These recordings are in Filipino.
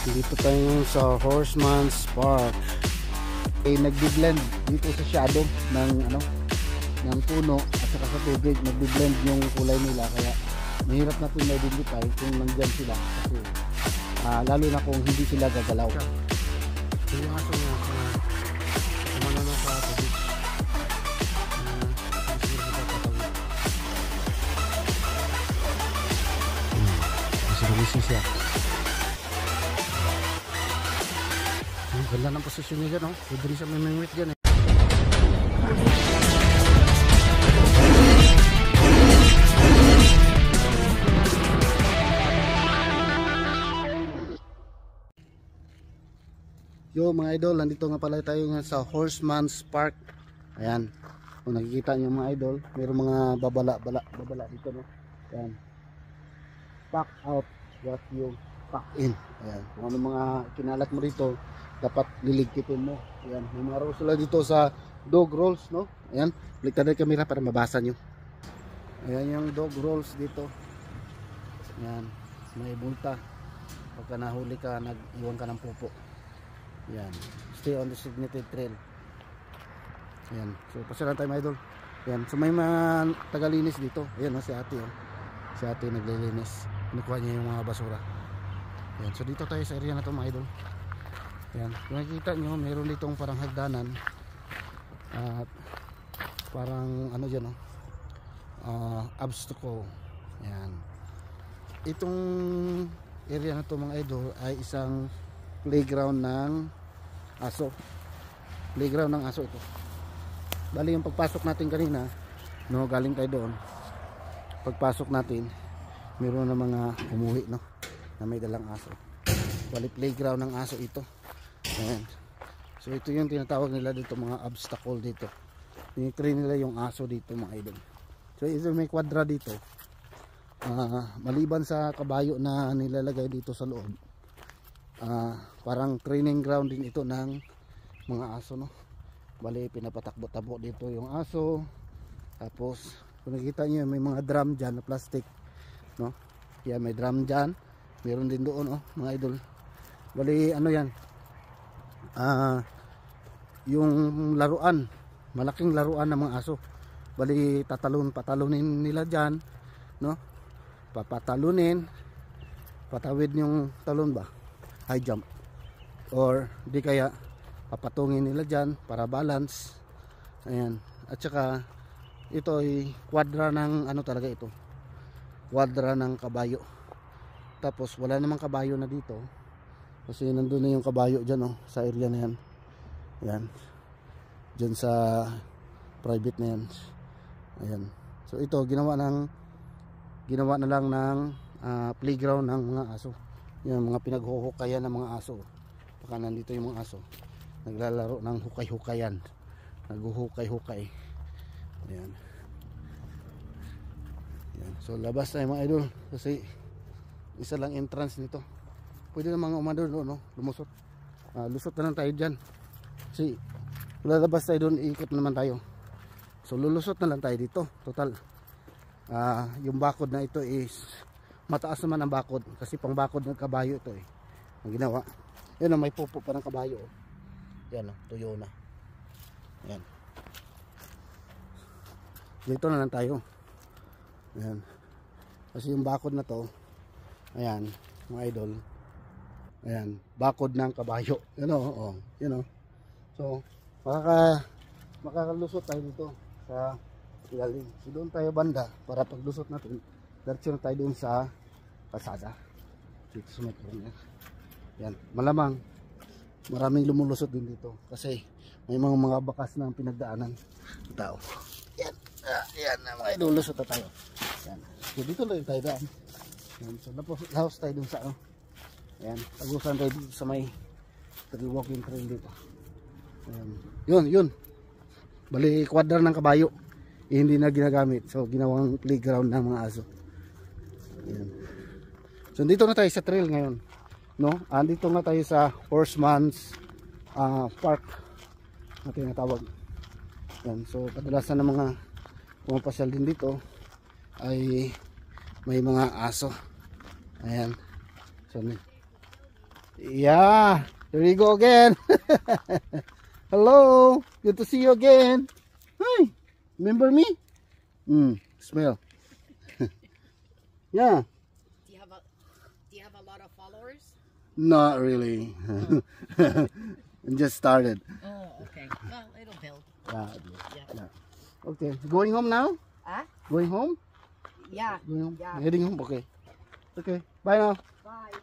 Dito tayo sa Horseman's Park. Nagbi-blend dito sa shadow ng ng puno at saka sa tubig, nagbi-blend yung kulay nila, kaya mahirap natin ma-identify kung nandiyan sila kasi lalo na kung hindi sila gagalaw. Yung aso nga kumano na sa tubig. Gumising siya. Ang ganda ng posisyon niya dyan, oh. Pwede rin siya may mimit dyan, eh. Yo mga idol, nandito nga pala tayo nga sa Horseman's Park. Ayan. Kung nakikita niyo mga idol, mayroong mga babala dito, no. Ayan. Pack out what you pack in. Ayan. Kung ano mga kinalat mo rito, dapat liligpitin mo. Ayan. May mga rules sila dito sa dog rolls, no. Ayan. Balik tayo ng camera para mabasa nyo. Ayan yung dog rolls dito. Ayan. May multa. Pagka nahuli ka, nag-iwan ka ng pupo. Ayan. Stay on the designated trail. Ayan. So pasyalan tayo mga idol. Ayan. So may mga tagalinis dito. Ayan, no, si ate, oh. Si ate naglilinis. Kinukuha niya yung mga basura. Ayan. So dito tayo sa area na to mga idol. Ayan. Kung nakikita nyo, mayroon ditong parang hagdanan. At parang ano dyan, obstacle. Ayan. Itong area na to mga idol ay isang playground ng aso. Playground ng aso ito. Bali yung pagpasok natin kanina, no, galing tayo doon. Pagpasok natin, meron na mga umuwi, no, na may dalang aso. Bali playground ng aso ito. Ayan. So ito yung tinatawag nila dito, mga obstacle dito. Tinitrain nila yung aso dito mga idol. So ito may kwadra dito. Maliban sa kabayo na nilalagay dito sa loob, parang training ground din ito ng mga aso, no. Bali pinapatakbo-takbo dito yung aso. Tapos kung nakikita nyo, may mga drum dyan na plastic, no. Yan, may drum dyan. Meron din doon, oh, mga idol. Bali ano yan, yung laruan, malaking laruan ng mga aso. Bali patalunin nila dyan, no. Papatalunin, patawid yung talon ba, high jump, or di kaya papatungin nila dyan para balance. Ayan. At saka ito ay kwadra ng ano talaga ito, kwadra ng kabayo. Tapos wala namang kabayo na dito kasi nandun na yung kabayo dyan, oh, sa area na yan. Ayan, dyan sa private na yan. Ayan. So ito ginawa na lang ng playground ng mga aso. Yung mga pinaghuhukayan ng mga aso. Baka nandito yung mga aso, naglalaro ng hukay-hukayan, naghuhukay-hukay. Ayan. Ayan. So labas tayo mga idol kasi isa lang entrance nito. Pwede na mga umandor doon, no? Lumusot. Lusot na lang tayo dyan kasi lalabas tayo doon, iikot naman tayo. So lulusot na lang tayo dito. Total yung bakod na ito is mataas naman ang bakod kasi pang bakod ng kabayo ito, eh, ang ginawa. Yan, may pupo pa ng kabayo, oh. Yan, oh, tuyo na. Yan. Dito na lang tayo. Yan. Kasi yung bakod na to, ayan mga idol, ayan, bakod ng kabayo. Yan, oh, yan, oh. So makakalusot tayo dito sa ilalim. So doon tayo banda para paglusot natin, diretso na tayo doon sa kalsada dito sa metro. Yan, malamang maraming lumulusot din dito kasi may mga bakas na pinagdaanan ng tao. Yan, yan mga idol, lusot na tayo. Yan, so dito lang tayo daan. Yan, so lapos tayo dun sa yan, tagusan tayo dito sa may walking trail dito. Yan, yun bali kwadra ng kabayo, hindi na ginagamit, so ginawang playground ng mga aso. Yan. So dito na tayo sa trail ngayon, no. Andito nga tayo sa Horseman's Park na tinatawag. Yan. So kadalasan ng mga pumapasyal din dito ay may mga aso. Ayan. So Yeah, there you go again. Hello, good to see you again. Hi, remember me? Smell. Yeah. Do you have a lot of followers? Not really. Just started. Oh, okay. Well, it'll build. Yeah. Okay, going home now? Huh? Going home? Yeah. Going home? Yeah. Heading home? Okay. Okay, bye now. Bye.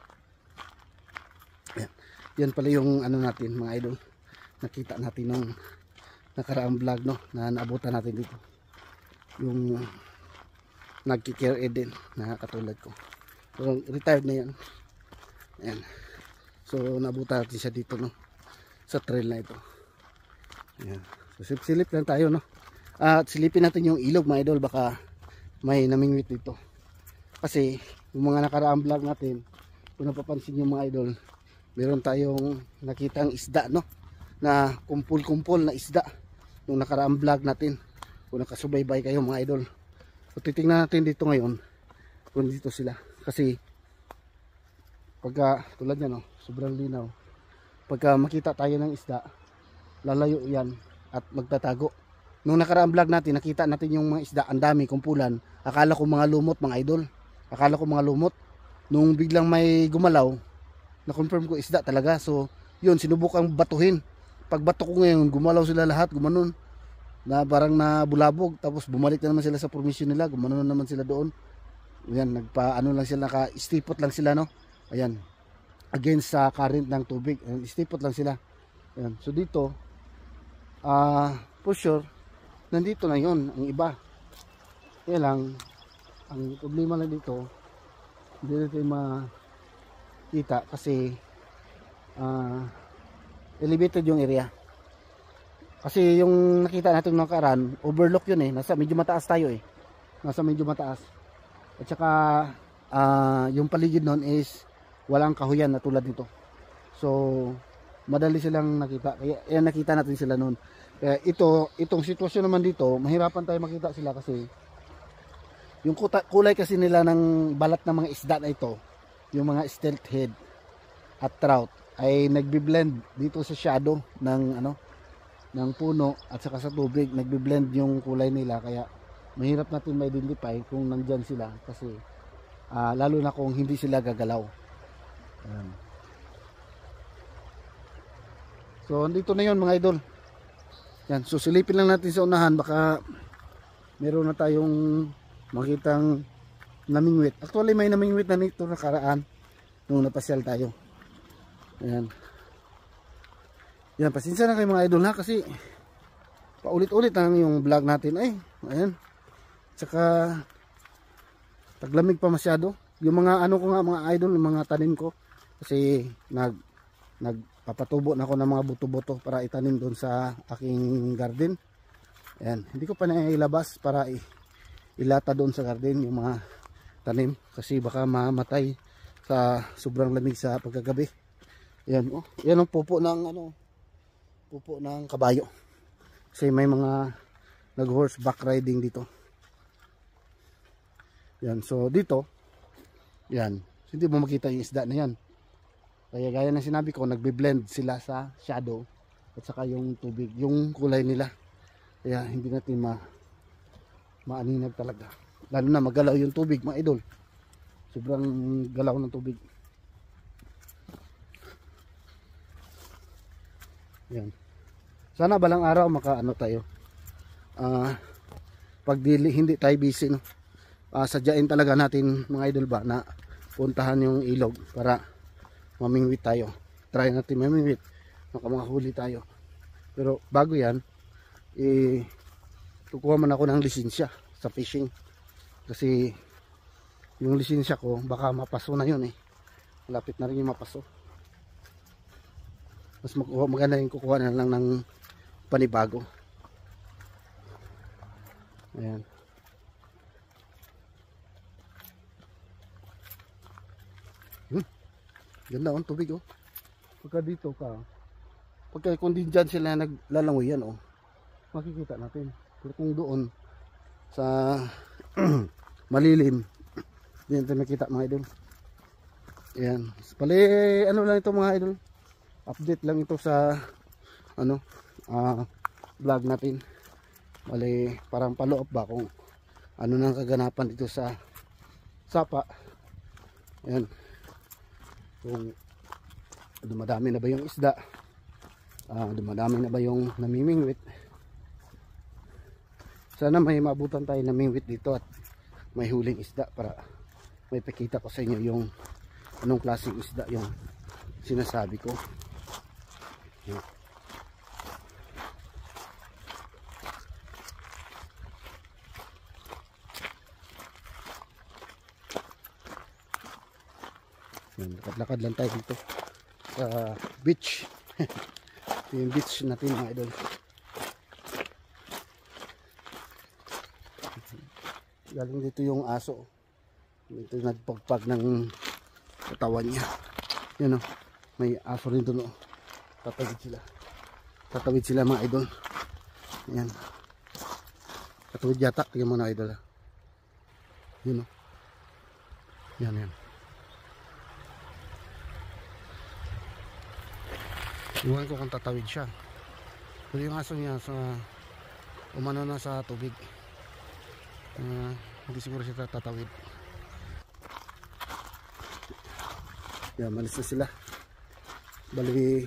Yan pala yung ano natin mga idol. Nakita natin nung nakaraang vlog no na naabutan natin dito. Yung nagki-care aid din na katulad ko. So, retired na yan. Ayan. So naabutan natin siya dito no sa trail na ito. Ayan. So silip lang tayo no. At silipin natin yung ilog mga idol, baka may namingwit dito. Kasi yung mga nakaraang vlog natin, kung napapansin yung mga idol, meron tayong nakitang isda no na kumpul-kumpul na isda nung nakaraang vlog natin. Kung nakasubaybay kayo mga idol, so titingnan natin dito ngayon kung dito sila, kasi pagka tulad yan no, sobrang linaw, pagka makita tayo ng isda lalayo yan at magtatago. Nung nakaraang vlog natin nakita natin yung mga isda, ang dami, kumpulan, akala ko mga lumot mga idol, akala ko mga lumot. Nung biglang may gumalaw, na-confirm ko isda talaga. So, yun, sinubukang batuhin. Pag bato ko ngayon, gumalaw sila lahat, gumanon. Na parang nabulabog. Tapos bumalik na naman sila sa formation nila, gumanon na naman sila doon. Ayan, nagpa-ano lang sila, naka-istipot lang sila, no? Ayan, against sa current ng tubig. Ayan, istipot lang sila. Ayan, so dito, for sure, nandito na yun, ang iba. Kaya lang, ang problema lang dito, hindi natin makita kasi elevated yung area. Kasi yung nakita natin ng nakaraan, overlook yun eh, nasa medyo mataas tayo eh, nasa medyo mataas. At saka yung paligid nun is walang kahuyan na tulad nito, so madali silang nakita. Kaya nakita natin sila nun. Kaya itong sitwasyon naman dito, mahirapan tayo makita sila kasi yung kulay kasi nila ng balat ng mga isda na ito, yung mga steelhead at trout, ay nagbi-blend dito sa shadow ng ng puno at saka sa tubig, nagbi-blend yung kulay nila. Kaya mahirap natin ma-identify kung nandyan sila kasi lalo na kung hindi sila gagalaw. Ayan. So andito na yun mga idol. Yan, so silipin lang natin sa unahan, baka meron na tayong makitang namingwit. Actually may namingwit na nito nakaraan nung napasyal tayo. Ayan. Yan, pasensya na kayo mga idol ha, kasi paulit-ulit lang yung vlog natin. Ay, ayan. Tsaka taglamig pa masyado. Yung mga ano ko nga mga idol, yung mga tanim ko, kasi nagpapatubo na ako ng mga buto-buto para itanim doon sa aking garden. Ayan, hindi ko pa nailabas para ilata doon sa garden yung mga tanim kasi baka mamatay sa sobrang lamig sa pagkagabi. Ayan, oh, yan ang pupo ng kabayo. Kasi may mga nag horseback riding dito. Yan, so dito, yan, hindi mo makita yung isda na yan. Kaya gaya ng sinabi ko, nagbe-blend sila sa shadow at saka yung tubig, yung kulay nila. Kaya hindi natin maaninag talaga. Lalo na magalaw yung tubig mga idol. Sobrang galaw ng tubig. Yan. Sana balang araw makaano tayo. Pag hindi tayo busy no. Sadyain talaga natin mga idol ba na puntahan yung ilog para mamingwit tayo. Try natin mamingwit. Makahuli tayo. Pero bago yan, kukuha man ako ng lisensya sa fishing. Kasi yung lisensya ko baka mapaso na yun eh. Malapit na rin yung mapaso. Mas maganda yung kukuha na lang ng panibago. Ayan. Ganda ang tubig oh. Pagka dito ka, pagka kung din dyan sila naglalangoy yan oh, makikita natin. Pero kung doon sa malilim, hindi natin makita mga idol. Ayan. Pali, ano lang ito mga idol. Update lang ito sa ano, vlog natin. Pali, parang follow up ba kung ano nang kaganapan dito sa Sapa. Ayan. Kung dumadami na ba yung isda. Dumadami na ba yung namimingwit. Sana may maabutan tayo namimingwit dito at may huling isda para may pakita ko sa inyo yung anong klaseng isda yung sinasabi ko. Lakad-lakad lang tayo dito sa beach. Ito yung beach natin mga idol. Galing dito yung aso. Ito nagpagpag ng katawan niya. Yan o. May aso rin doon o. Tatawid sila. Tatawid sila mga idol. Ayan. Tatawid yata. Tingnan mo na idol. Yan o. Yan yan. Iwan ko kung tatawid siya. Pero yung aso niya sa umano na sa tubig. Hindi siguro siya tatawid. Yan, malis na sila. Bali,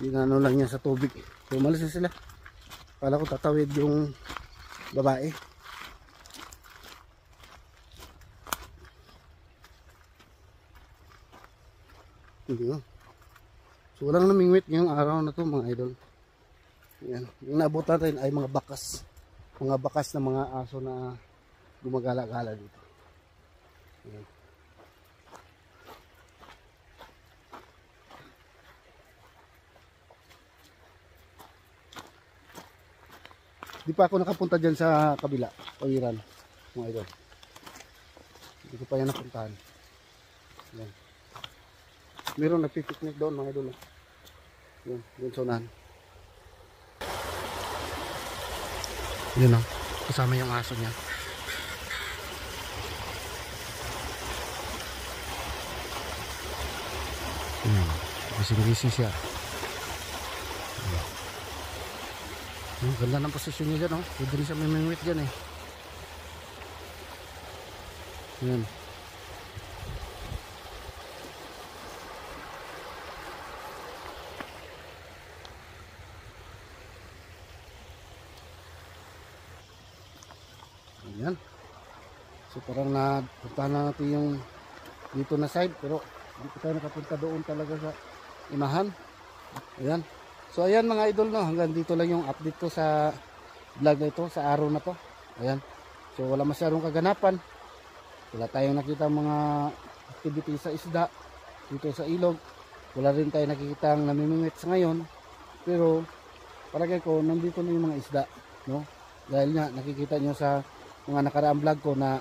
inano lang niya sa tubig. So, malis na sila. Kala ko tatawid yung babae. Hindi mo. So walang namingwit ngayong araw na to mga idol. Yan. Yung naabot natin ay mga bakas. Mga bakas na mga aso na gumagala-gala dito. Yan. Di pa ako nakapunta dyan sa kabila. Pawiran mga idol. Hindi ko pa yan napuntahan. Yan. Meron nagpipiknik doon mga idol. Yun, yun sa unahan. Yun o, kasama yung aso niya. Gising-gising siya. Ganda ng posisyon niya dyan o. Pwede rin siya may mingwit dyan eh. Yun. Ayan. So parang napuntahan na natin yung dito na side pero hindi ko tayo nakapunta doon talaga sa imahan. Ayan. So ayan mga idol no, hanggang dito lang yung update ko sa vlog na ito sa araw na to. Ayan. So wala masyadong kaganapan. Wala tayong nakita mga activity sa isda dito sa ilog. Wala rin tayo nakikita ang namimingwit sa ngayon. Pero palagay ko nandito na yung mga isda, no? Dahil nga nakikita nyo sa mga nakaraang vlog ko na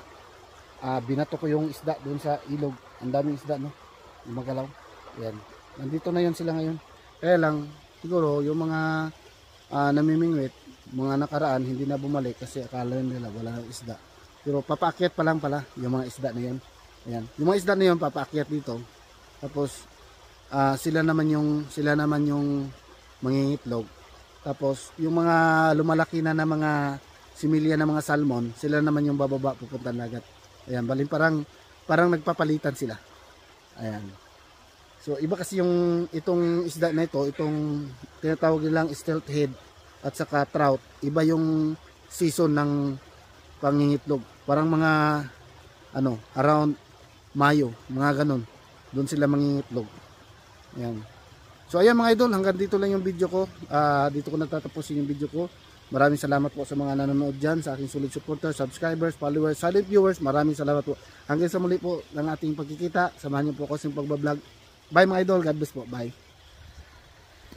binato ko yung isda doon sa ilog. Ang daming isda no, magalaw. Ayan. Nandito na yon sila ngayon. Kaya lang siguro yung mga namimingwit, mga nakaraan hindi na bumalik kasi akala nila wala ng isda. Pero papaakyat pa lang pala yung mga isda na yan. Ayan. Yung mga isda na yon papaakyat dito. Tapos sila naman yung mangingitlog. Tapos yung mga lumalaki na mga similya na mga salmon, sila naman yung bababa pupunta dagat. Ayan, baling parang nagpapalitan sila. Ayan. So iba kasi yung itong isda na ito, itong tinatawag nilang stealth head at saka trout, iba yung season ng pangingitlog. Parang mga around Mayo, mga ganon. Doon sila mangingitlog. Ayan. So ayan mga idol, hanggang dito lang yung video ko. Dito ko natatapusin yung video ko. Maraming salamat po sa mga nanonood dyan, sa aking solid supporters, subscribers, followers, silent viewers. Maraming salamat po. Hanggang sa muli po ng ating pagkikita. Samahan niyo po ako sa pagbablog. Bye mga idol. God bless po. Bye.